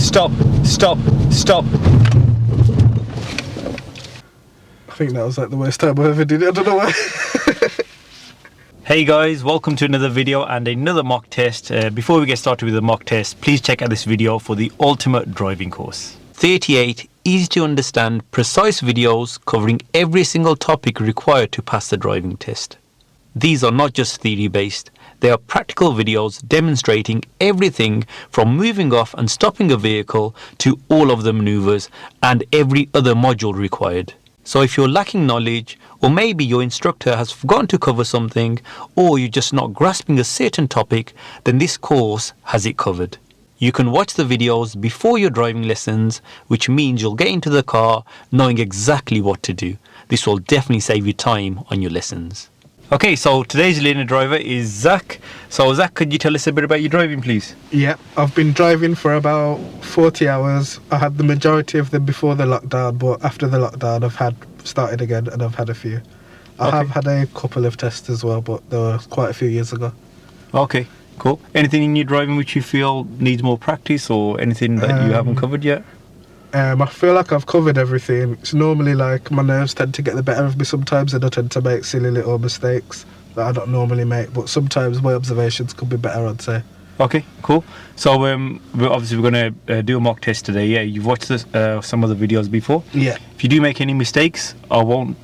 stop, stop, stop. I think that was like the worst time I ever did it. I don't know why. Hey guys, welcome to another video and another mock test. Before we get started with the mock test, please check out this video for the ultimate driving course. 38 easy to understand, precise videos covering every single topic required to pass the driving test. These are not just theory based, they are practical videos demonstrating everything from moving off and stopping a vehicle to all of the maneuvers and every other module required. So if you're lacking knowledge, or maybe your instructor has forgotten to cover something, or you're just not grasping a certain topic, then this course has it covered. You can watch the videos before your driving lessons, which means you'll get into the car knowing exactly what to do. This will definitely save you time on your lessons. Okay, so today's learner driver is Zach. So Zach, could you tell us a bit about your driving, please? Yeah, I've been driving for about 40 hours. I had the majority of them before the lockdown, but after the lockdown I've started again and I've had a few. I have had a couple of tests as well, but they were quite a few years ago. Okay, cool. Anything in your driving which you feel needs more practice, or anything that you haven't covered yet? I feel like I've covered everything. It's normally like my nerves tend to get the better of me sometimes, and I tend to make silly little mistakes that I don't normally make, but sometimes my observations could be better, I'd say. Okay, cool. So we're going to do a mock test today. Yeah, you've watched some of the videos before. Yeah. If you do make any mistakes, I won't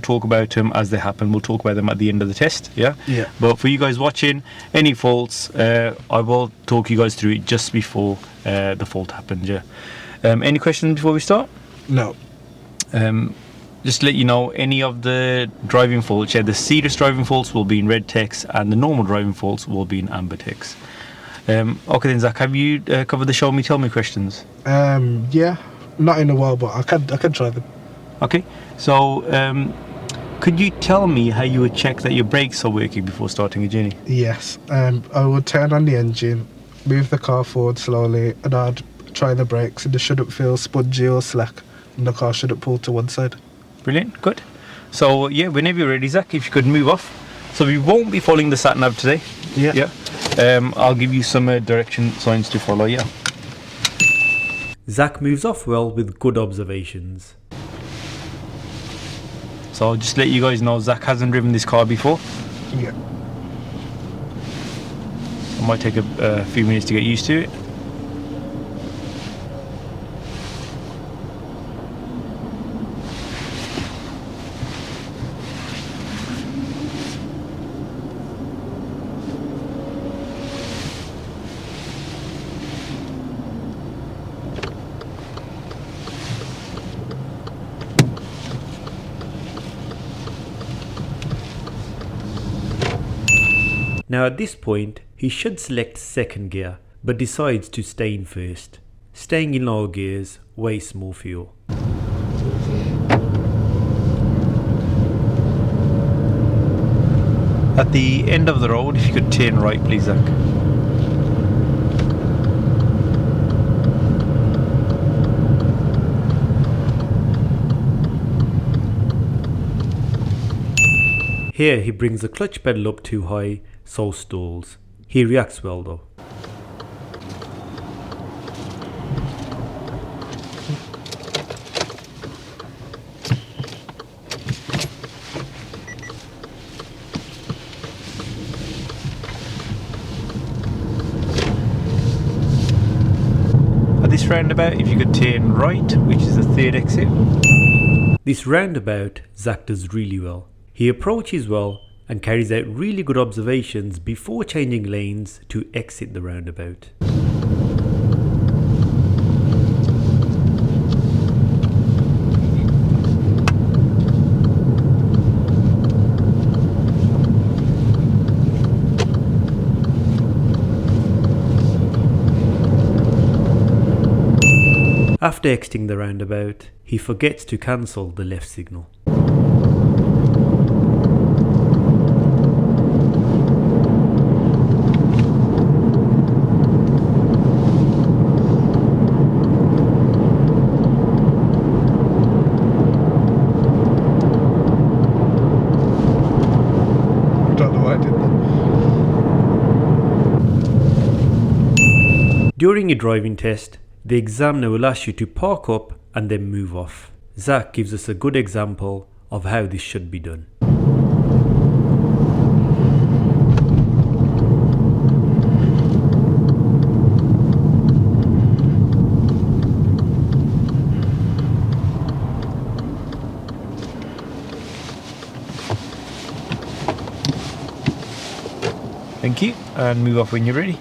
talk about them as they happen. We'll talk about them at the end of the test. Yeah. Yeah. But for you guys watching, any faults, I will talk you guys through it just before the fault happens. Yeah. Any questions before we start? No. Just to let you know, any of the driving faults, the serious driving faults will be in red text, and the normal driving faults will be in amber text. Okay then, Zach, have you covered the show me tell me questions? Yeah, not in a while, but I can try them. Okay, so could you tell me how you would check that your brakes are working before starting a journey? Yes, I would turn on the engine, move the car forward slowly, and I'd try the brakes, and they shouldn't feel spongy or slack, and the car shouldn't pull to one side. Brilliant, good. So yeah, whenever you're ready, Zach, if you could move off. So we won't be following the sat nav today. Yeah. I'll give you some direction signs to follow. Yeah. Zach moves off well with good observations. So I'll just let you guys know, Zach hasn't driven this car before. Yeah. It might take a few minutes to get used to it. Now at this point, he should select second gear, but decides to stay in first. Staying in lower gears wastes more fuel. At the end of the road, if you could turn right please, Zach. Here he brings the clutch pedal up too high, so stalls. He reacts well though. At this roundabout, if you could turn right, which is the third exit. This roundabout, Zach does really well. He approaches well and carries out really good observations before changing lanes to exit the roundabout. After exiting the roundabout, he forgets to cancel the left signal. During a driving test, the examiner will ask you to park up and then move off. Zach gives us a good example of how this should be done. Thank you, and move off when you're ready.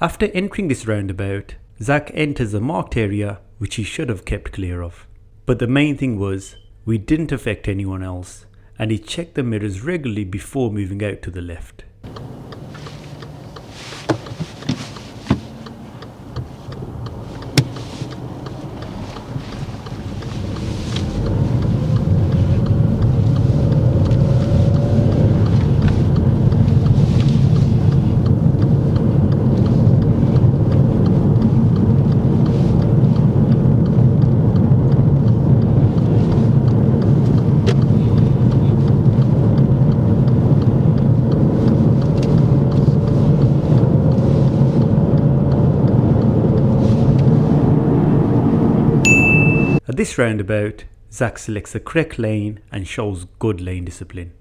After entering this roundabout, Zach enters the marked area which he should have kept clear of. But the main thing was, we didn't affect anyone else, and he checked the mirrors regularly before moving out to the left. At this roundabout, Zach selects the correct lane and shows good lane discipline.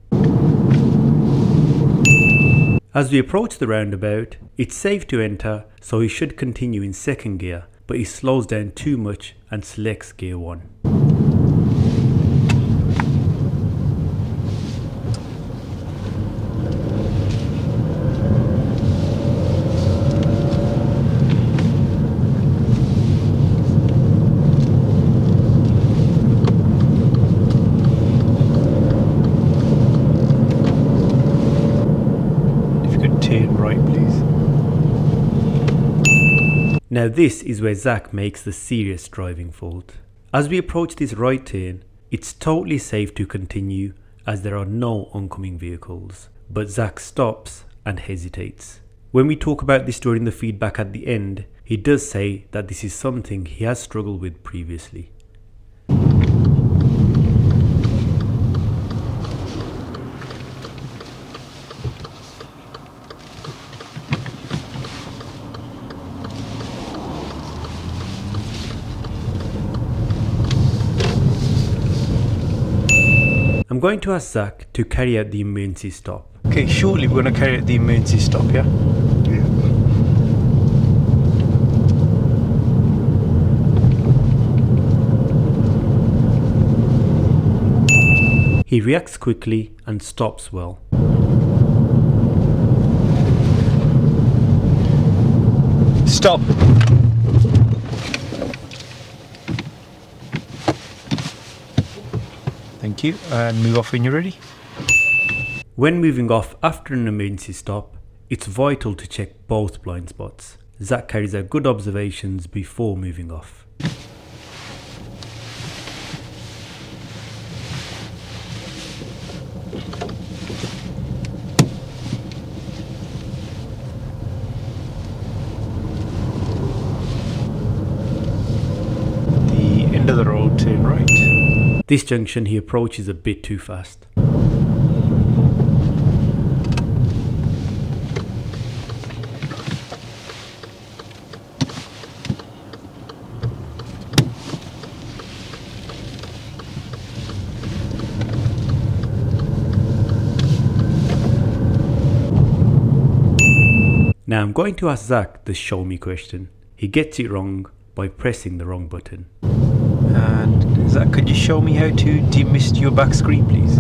As we approach the roundabout, it's safe to enter, so he should continue in second gear, but he slows down too much and selects gear 1. Now this is where Zach makes the serious driving fault. As we approach this right turn, it's totally safe to continue as there are no oncoming vehicles, but Zach stops and hesitates. When we talk about this during the feedback at the end, he does say that this is something he has struggled with previously. I'm going to ask Zach to carry out the emergency stop. Okay, shortly we're going to carry out the emergency stop, yeah? Yeah. He reacts quickly and stops well. Stop! Thank you, and move off when you're ready. When moving off after an emergency stop, it's vital to check both blind spots. Zach carries out good observations before moving off. The end of the road, turn right. This junction he approaches a bit too fast. Now I'm going to ask Zach the show me question. He gets it wrong by pressing the wrong button. And Zach, could you show me how to demist your back screen, please?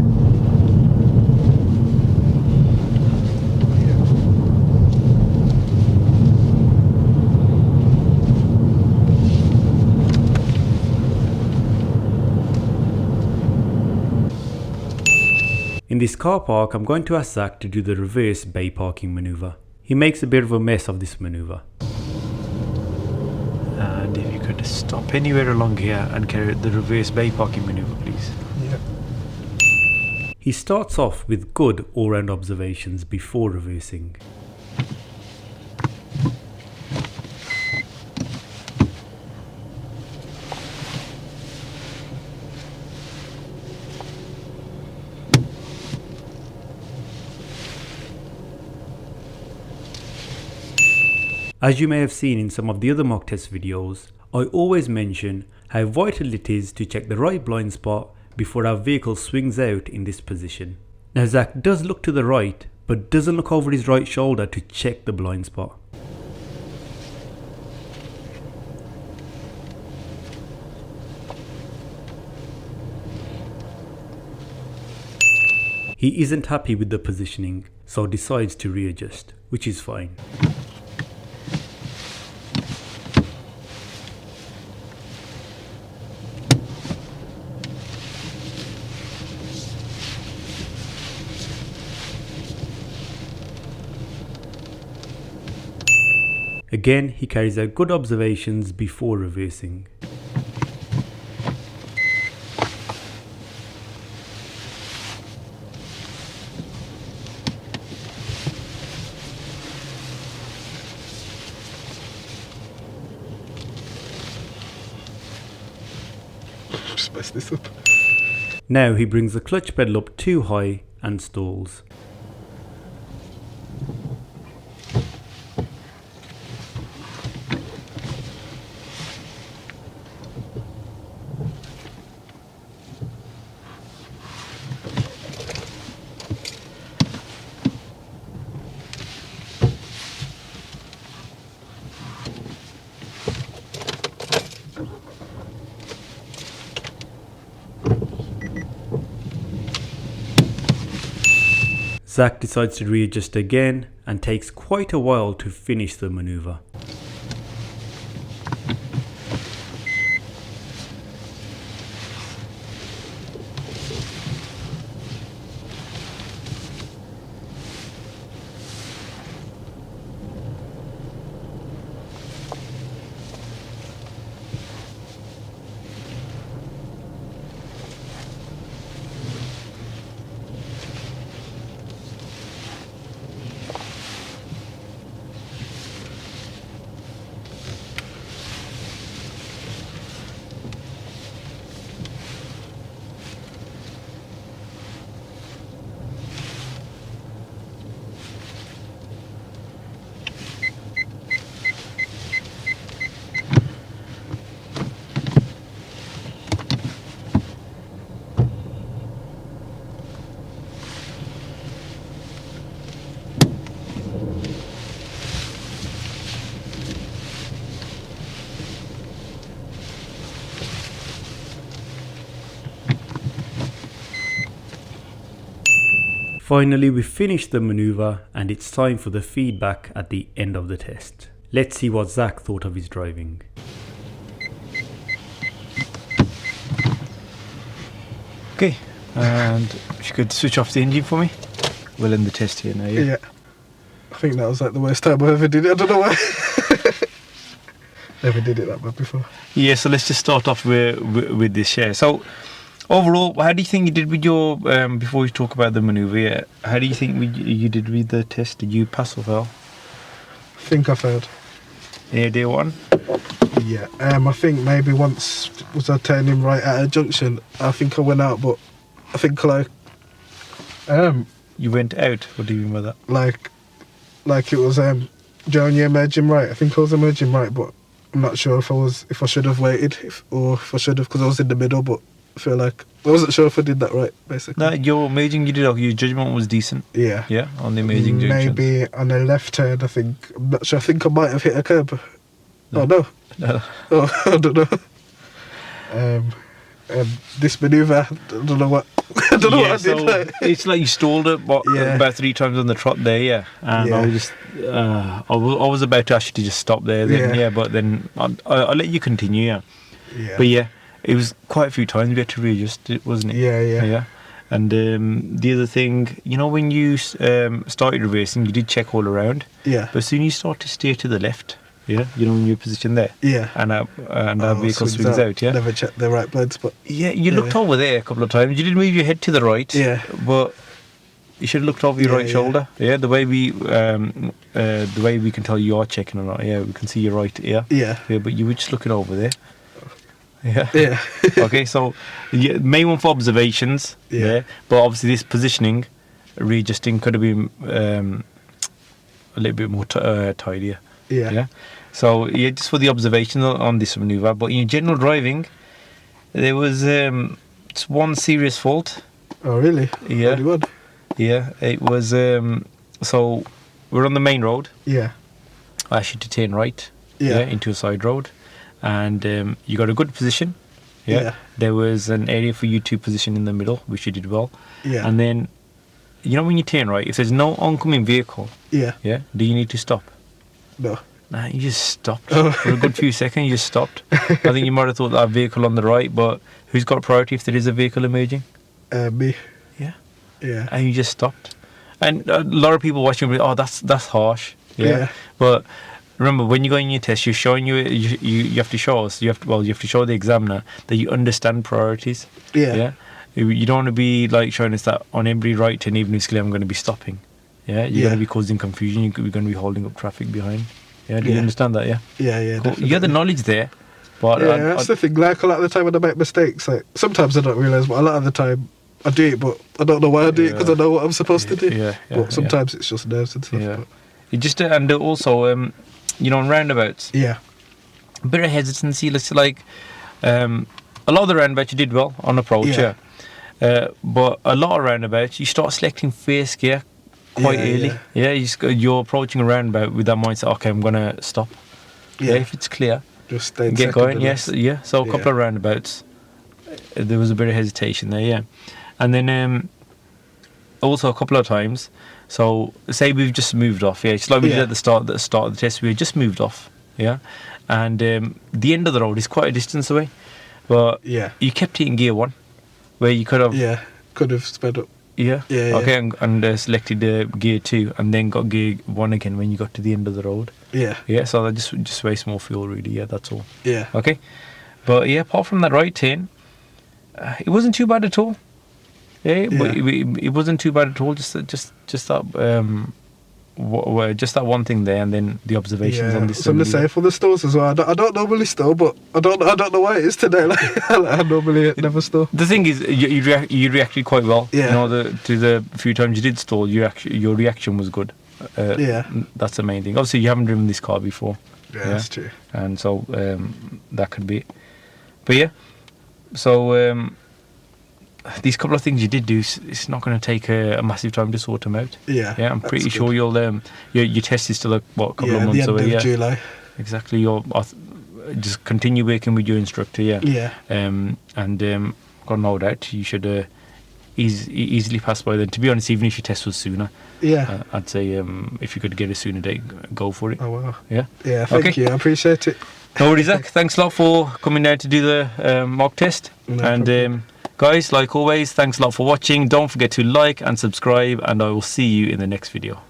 In this car park, I'm going to ask Zach to do the reverse bay parking manoeuvre. He makes a bit of a mess of this manoeuvre. And if you could stop anywhere along here and carry out the reverse bay parking manoeuvre, please. Yeah. He starts off with good all-round observations before reversing. As you may have seen in some of the other mock test videos, I always mention how vital it is to check the right blind spot before our vehicle swings out in this position. Now Zach does look to the right, but doesn't look over his right shoulder to check the blind spot. He isn't happy with the positioning, so decides to readjust, which is fine. Again, he carries out good observations before reversing. Just mess this up. Now he brings the clutch pedal up too high and stalls. Zach decides to readjust again and takes quite a while to finish the manoeuvre. Finally, we finished the manoeuvre and it's time for the feedback at the end of the test. Let's see what Zach thought of his driving. Okay, and if you could switch off the engine for me. We'll end the test here now, Yeah. I think that was like the worst time I ever did it. I don't know why. Never did it that bad before. Yeah, so let's just start off with this share. So, overall, how do you think you did with your, before we talk about the manoeuvre, how do you think you did with the test? Did you pass or fail? I think I failed. Yeah, day one? Yeah, I think maybe once was I turning right at a junction, I think I went out, but I think You went out? What do you mean by that? like it was, during you emerging right, I think I was emerging right, but I'm not sure if I should have waited, or if I should have, because I was in the middle, but I feel like I wasn't sure if I did that right, basically. No, your emerging you did, your judgment was decent. Yeah. Yeah, on the emerging junctions. Maybe on the left turn, I think, I'm not sure, I think I might have hit a curb. No. Oh no. No. Oh, I don't know. This manoeuvre, I don't know what I don't know what I did. So it's like you stalled it about 3 times on the trot there, yeah. And I was just, I was about to ask you to just stop there, then, but then I'll let you continue, Yeah. But yeah, it was quite a few times we had to readjust it, wasn't it? Yeah. And the other thing, you know, when you started reversing, you did check all around. Yeah. But soon you start to steer to the left. Yeah, you know when you're positioned there. Yeah. And our vehicle swings out. Yeah. Never checked the right blind spot. Yeah, you looked over there a couple of times. You did move your head to the right. Yeah. But you should have looked over your right shoulder. Yeah, the way we can tell you are checking or not. Yeah, we can see your right ear. Yeah. Yeah, but you were just looking over there. Yeah. Yeah. Okay, so main one for observations. Yeah. But obviously this positioning, readjusting could have been a little bit more tidier. Yeah. Yeah. So yeah, just for the observation on this manoeuvre. But in general driving, there was just one serious fault. Oh really? Yeah. Only one? Yeah. It was so we're on the main road. Yeah. I asked you to turn right. Yeah. Into a side road, and you got a good position. Yeah. There was an area for you to position in the middle, which you did well. Yeah. And then, you know when you turn right, if there's no oncoming vehicle, Yeah. do you need to stop? No. Nah, you just stopped. Oh. For a good few seconds, you just stopped. I think you might have thought that vehicle on the right, but who's got priority if there is a vehicle emerging? Me. Yeah. Yeah. And you just stopped. And a lot of people watching will be, oh, that's harsh. Yeah. But remember, when you go in your test, you're showing you have to show us. You have to show the examiner that you understand priorities. Yeah. Yeah. You don't want to be like showing us that on every right turn, even if I'm going to be stopping. Yeah. You're going to be causing confusion. You're going to be holding up traffic behind. Yeah. Do you understand that? Yeah. Yeah. Cool. You have the knowledge there. But yeah, that's the thing. Like a lot of the time when I make mistakes, like sometimes I don't realise, but a lot of the time I do it, but I don't know why I do it because I know what I'm supposed to do. Yeah. But sometimes it's just nerves and stuff. Yeah. But. You just and also you know, on roundabouts. Yeah. A bit of hesitancy. Let's like a lot of the roundabouts you did well on approach. Yeah. But a lot of roundabouts you start selecting first gear quite early. Yeah. You're approaching a roundabout with that mindset. Okay, I'm gonna stop. Yeah. If it's clear. Just stay get going, yes, yeah. So a couple of roundabouts, there was a bit of hesitation there, yeah. And then also a couple of times, so say we've just moved off, yeah. It's like we did at the start of the test, we had just moved off, yeah. And the end of the road is quite a distance away, but you kept it in gear 1, where you could have sped up. Yeah. Okay, and selected gear 2, and then got gear 1 again when you got to the end of the road. Yeah. Yeah. So that just waste more fuel, really. Yeah, that's all. Yeah. Okay. But yeah, apart from that right turn, it wasn't too bad at all. Yeah. But it wasn't too bad at all. Just that just that one thing there, and then the observations on this. So I'm gonna say for the stores as well. I don't normally store, but I don't know why it is today. Like I normally never store. The thing is, you reacted quite well. Yeah. You know, to the few times you did stall, your reaction was good. That's the main thing. Obviously, you haven't driven this car before. Yeah, that's true. And so that could be it. But yeah, so these couple of things you did do, it's not going to take a massive time to sort them out. Yeah. Yeah, I'm pretty sure you'll your test is still a couple of months away. Yeah, July. Exactly. You'll just continue working with your instructor. Yeah. Yeah. And got no doubt you should easily pass by then. To be honest, even if your test was sooner, I'd say if you could get a sooner date, go for it. Oh wow. Yeah. Yeah. Thank you. I appreciate it. No worries, Zach. Thanks a lot for coming down to do the mock test. And guys, like always, thanks a lot for watching. Don't forget to like and subscribe, and I will see you in the next video.